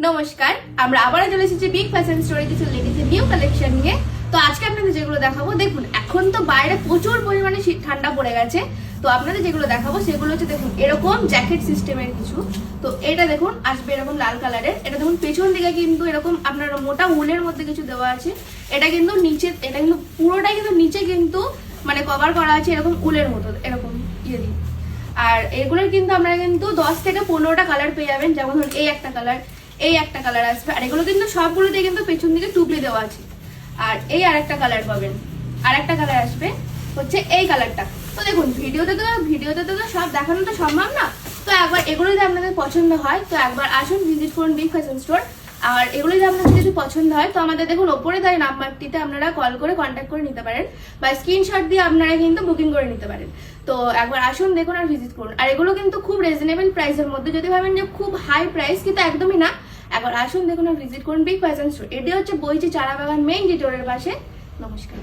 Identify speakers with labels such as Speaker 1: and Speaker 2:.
Speaker 1: নমস্কার, আমরা আবারও চলে এসেছি বিগ ফ্যাশন স্টোরে কিছু লেডিসের নিউ কালেকশন নিয়ে। তো আজকে আপনাদের যেগুলো দেখাবো, দেখুন এখন তো বাইরে প্রচুর পরিমাণে ঠান্ডা পড়ে গেছে। তো আপনাদের যেগুলো দেখাবো সেগুলো হচ্ছে দেখুন এরকম জ্যাকেট সিস্টেমের কিছু। তো এটা দেখুন আসবে এরকম লাল কালারের। এটা দেখুন পেছন দিকে কিন্তু এরকম আপনার মোটা উলের মধ্যে কিছু দেওয়া আছে। এটা কিন্তু নিচে, এটা কিন্তু পুরোটাই কিন্তু নিচে কিন্তু মানে কভার করা আছে এরকম উলের মতো এরকম ইয়ে দিয়ে। আর এগুলোর কিন্তু আপনারা কিন্তু 10 থেকে 15টা কালার পেয়ে যাবেন। যেমন ধরুন এই একটা কালার, এই একটা কালার আসবে। আর এগুলো কিন্তু সবগুলোতে কিন্তু পেছন দিকে টুপি দেওয়া আছে। আর এই আরেকটা কালার পাবেন, আরেকটা কালার আসবে হচ্ছে এই কালারটা। তো দেখুন ভিডিওতে তো সব দেখানো তো সম্ভব না। তো একবার এগুলো যদি আপনাদের পছন্দ হয় তো একবার আসুন, ভিজিট করুন বিগ ফ্যাশন স্টোর। আর এগুলো যদি আপনাদের যদি পছন্দ হয় তো আমাদের দেখুন ওপরে দেওয়া নাম্বারটিতে আপনারা কল করে কন্ট্যাক্ট করে নিতে পারেন, বা স্ক্রিনশট দিয়ে আপনারা কিন্তু বুকিং করে নিতে পারেন। তো একবার আসুন, দেখুন আর ভিজিট করুন। আর এগুলো কিন্তু খুব রিজনেবল প্রাইসের মধ্যে। যদি ভাবেন যে খুব হাই প্রাইস, কিন্তু একদমই না। একবার আসুন, দেখুন আর ভিজিট করুন বিগ ফ্যাশন স্টোর। এটি হচ্ছে বইচি চারা বাগান মেইন গেটের পাশে। নমস্কার।